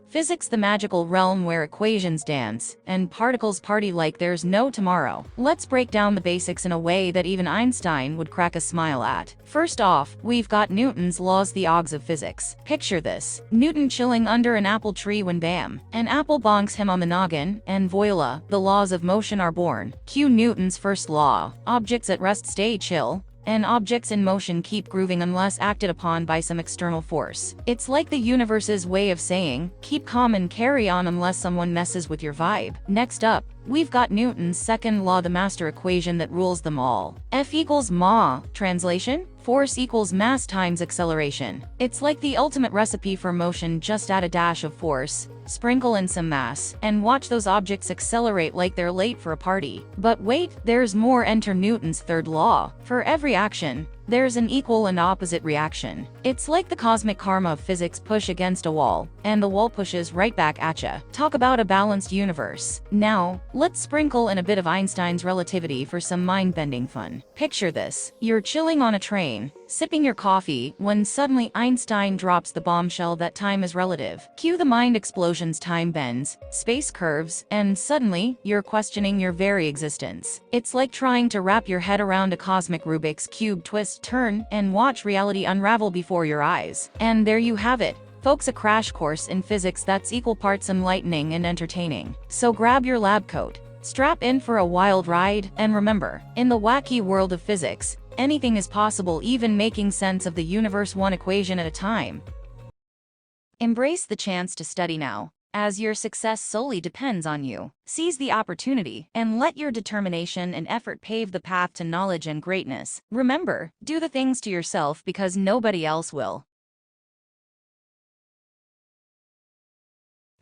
Physics, the magical realm where equations dance and particles party like there's no tomorrow. Let's break down the basics in a way that even Einstein would crack a smile at. First off, we've got Newton's laws, the ogs of physics. Picture this: Newton chilling under an apple tree when bam, an apple bonks him on the noggin, and voila, the laws of motion are born. Cue Newton's first law: objects at rest stay chill, and objects in motion keep grooving unless acted upon by some external force. It's like the universe's way of saying, keep calm and carry on unless someone messes with your vibe. Next up, we've got Newton's second law, the master equation that rules them all. F equals ma. Translation: force equals mass times acceleration. It's like the ultimate recipe for motion. Just add a dash of force, sprinkle in some mass, and watch those objects accelerate like they're late for a party. But wait, there's more. Enter Newton's third law. For every action, there's an equal and opposite reaction. It's like the cosmic karma of physics: push against a wall, and the wall pushes right back at ya. Talk about a balanced universe. Now, let's sprinkle in a bit of Einstein's relativity for some mind-bending fun. Picture this: you're chilling on a train, sipping your coffee, when suddenly Einstein drops the bombshell that time is relative. Cue the mind explosions: time bends, space curves, and suddenly, you're questioning your very existence. It's like trying to wrap your head around a cosmic Rubik's Cube. Twist, turn, and watch reality unravel before your eyes. And there you have it, folks, a crash course in physics that's equal parts enlightening and entertaining. So grab your lab coat, strap in for a wild ride, and remember, in the wacky world of physics, anything is possible, even making sense of the universe one equation at a time. Embrace the chance to study now, as your success solely depends on you. Seize the opportunity and let your determination and effort pave the path to knowledge and greatness. Remember, do the things to yourself because nobody else will.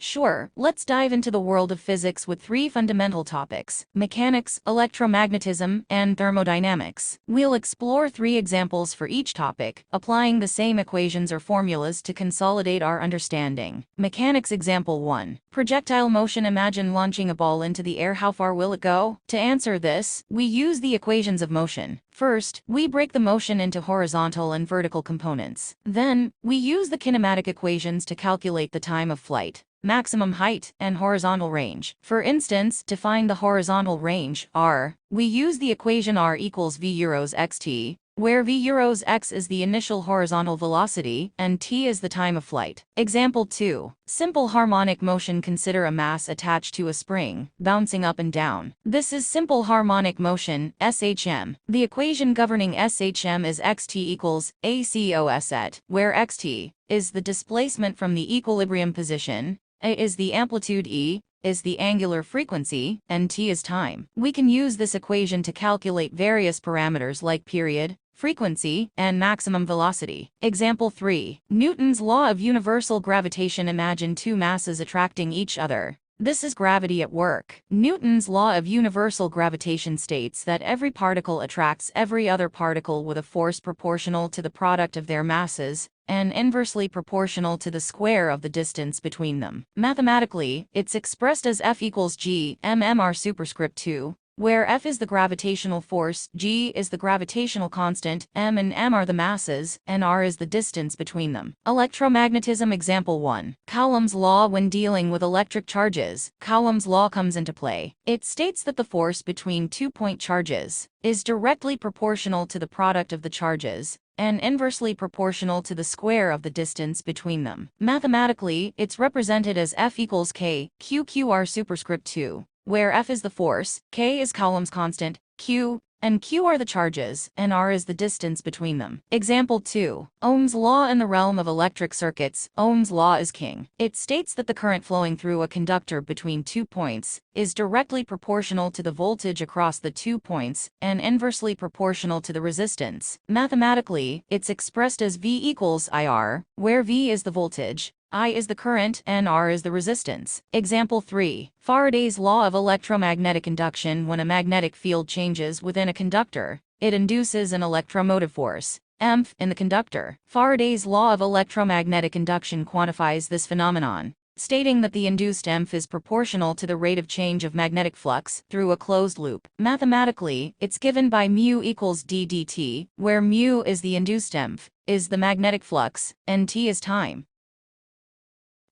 Sure, let's dive into the world of physics with three fundamental topics: mechanics, electromagnetism, and thermodynamics. We'll explore three examples for each topic, applying the same equations or formulas to consolidate our understanding. Mechanics. Example 1. Projectile motion. Imagine launching a ball into the air. How far will it go? To answer this, we use the equations of motion. First, we break the motion into horizontal and vertical components. Then, we use the kinematic equations to calculate the time of flight, maximum height, and horizontal range. For instance, to find the horizontal range, r, we use the equation r equals v euros xt, where v euros x is the initial horizontal velocity, and t is the time of flight. Example 2. Simple harmonic motion. Consider a mass attached to a spring, bouncing up and down. This is simple harmonic motion, SHM. The equation governing SHM is xt equals acos at, where xt is the displacement from the equilibrium position, a is the amplitude, e is the angular frequency, and t is time. We can use this equation to calculate various parameters like period, frequency, and maximum velocity. Example 3. Newton's law of universal gravitation. Imagine two masses attracting each other. This is gravity at work. Newton's law of universal gravitation states that every particle attracts every other particle with a force proportional to the product of their masses, and inversely proportional to the square of the distance between them. Mathematically, it's expressed as F equals g mmr superscript 2, where F is the gravitational force, g is the gravitational constant, m and m are the masses, and r is the distance between them. Electromagnetism. Example 1. Coulomb's law. When dealing with electric charges, Coulomb's law comes into play. It states that the force between 2-point charges is directly proportional to the product of the charges, and inversely proportional to the square of the distance between them. Mathematically, it's represented as F equals k q r superscript 2, where F is the force, k is Coulomb's constant, q and q are the charges, and r is the distance between them. Example 2. Ohm's law. In the realm of electric circuits, Ohm's law is king. It states that the current flowing through a conductor between 2 points is directly proportional to the voltage across the 2 points, and inversely proportional to the resistance. Mathematically, it's expressed as V equals IR, where V is the voltage, I is the current, and R is the resistance. Example 3. Faraday's law of electromagnetic induction. When a magnetic field changes within a conductor, it induces an electromotive force, EMF, in the conductor. Faraday's law of electromagnetic induction quantifies this phenomenon, stating that the induced EMF is proportional to the rate of change of magnetic flux through a closed loop. Mathematically, it's given by mu equals d dt, where mu is the induced EMF, is the magnetic flux, and t is time.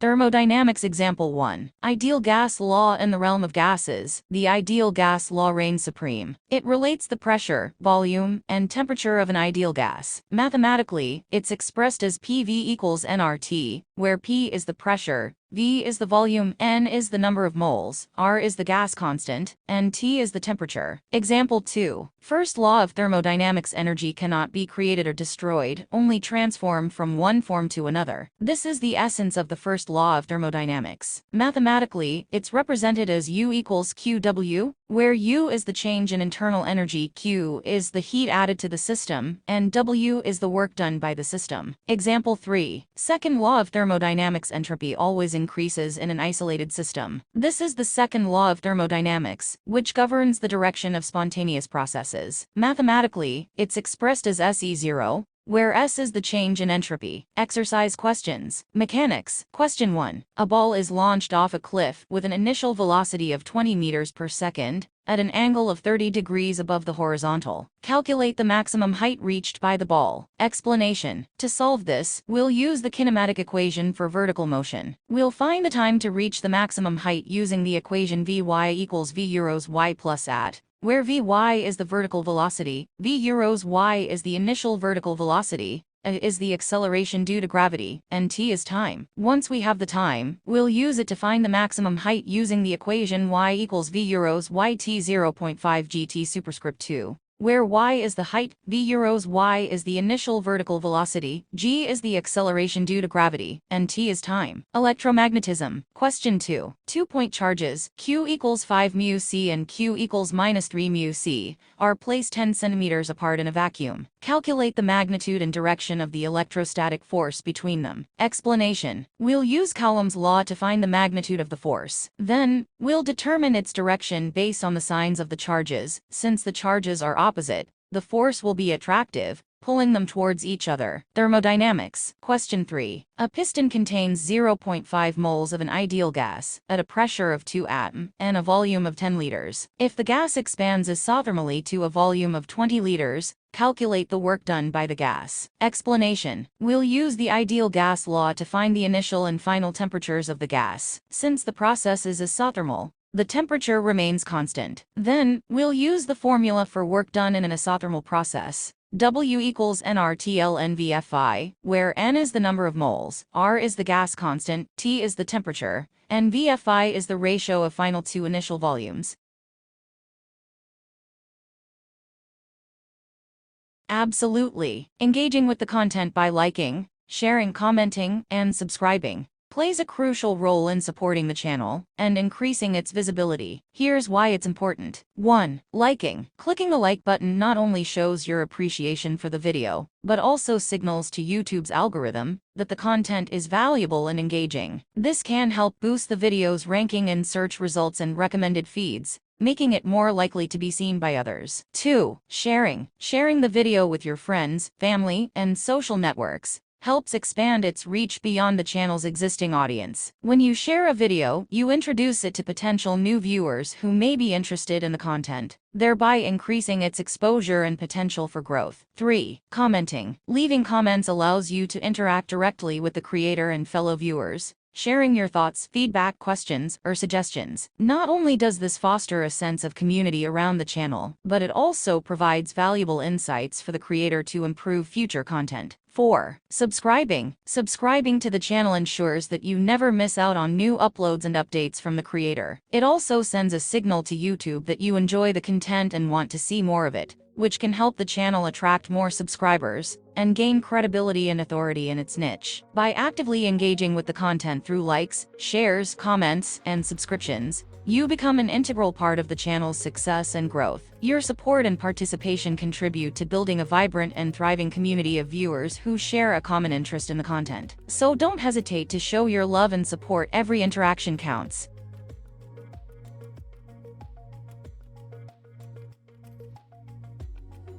Thermodynamics Example 1. Ideal gas law. In the realm of gases, the ideal gas law reigns supreme. It relates the pressure, volume, and temperature of an ideal gas. Mathematically, it's expressed as PV equals nRT, where P is the pressure, V is the volume, N is the number of moles, R is the gas constant, and T is the temperature. Example 2. First law of thermodynamics: energy cannot be created or destroyed, only transformed from one form to another. This is the essence of the first law of thermodynamics. Mathematically, it's represented as U equals QW, where U is the change in internal energy, Q is the heat added to the system, and W is the work done by the system. Example 3. Second law of thermodynamics: entropy always increases in an isolated system. This is the second law of thermodynamics, which governs the direction of spontaneous processes. Mathematically, it's expressed as SE0, where S is the change in entropy. Exercise questions. Mechanics. Question 1. A ball is launched off a cliff with an initial velocity of 20 meters per second, at an angle of 30 degrees above the horizontal. Calculate the maximum height reached by the ball. Explanation. To solve this, we'll use the kinematic equation for vertical motion. We'll find the time to reach the maximum height using the equation Vy equals V euros y plus at, where Vy is the vertical velocity, V euros y is the initial vertical velocity, A is the acceleration due to gravity, and t is time. Once we have the time, we'll use it to find the maximum height using the equation y equals V euros yt 0.5 gt superscript 2. Where y is the height, V euros y is the initial vertical velocity, g is the acceleration due to gravity, and t is time. Electromagnetism. Question 2. 2-point charges, q equals 5 mu c and q equals minus 3 mu c, are placed 10 centimeters apart in a vacuum. Calculate the magnitude and direction of the electrostatic force between them. Explanation. We'll use Coulomb's law to find the magnitude of the force. Then, we'll determine its direction based on the signs of the charges. Since the charges are opposite, the force will be attractive, pulling them towards each other. Thermodynamics. Question 3. A piston contains 0.5 moles of an ideal gas, at a pressure of 2 atm, and a volume of 10 liters. If the gas expands isothermally to a volume of 20 liters, calculate the work done by the gas. Explanation. We'll use the ideal gas law to find the initial and final temperatures of the gas. Since the process is isothermal, the temperature remains constant. Then, we'll use the formula for work done in an isothermal process. W equals nRTL NVFI, where N is the number of moles, R is the gas constant, T is the temperature, and VFI is the ratio of final to initial volumes. Absolutely. Engaging with the content by liking, sharing, commenting, and subscribing plays a crucial role in supporting the channel and increasing its visibility. Here's why it's important. 1. Liking. Clicking the like button not only shows your appreciation for the video, but also signals to YouTube's algorithm that the content is valuable and engaging. This can help boost the video's ranking in search results and recommended feeds, making it more likely to be seen by others. 2. Sharing. Sharing the video with your friends, family, and social networks helps expand its reach beyond the channel's existing audience. When you share a video, you introduce it to potential new viewers who may be interested in the content, thereby increasing its exposure and potential for growth. 3. Commenting. Leaving comments allows you to interact directly with the creator and fellow viewers, sharing your thoughts, feedback, questions, or suggestions. Not only does this foster a sense of community around the channel, but it also provides valuable insights for the creator to improve future content. 4. Subscribing. Subscribing to the channel ensures that you never miss out on new uploads and updates from the creator. It also sends a signal to YouTube that you enjoy the content and want to see more of it, which can help the channel attract more subscribers and gain credibility and authority in its niche. By actively engaging with the content through likes, shares, comments, and subscriptions, you become an integral part of the channel's success and growth. Your support and participation contribute to building a vibrant and thriving community of viewers who share a common interest in the content. So don't hesitate to show your love and support. Every interaction counts.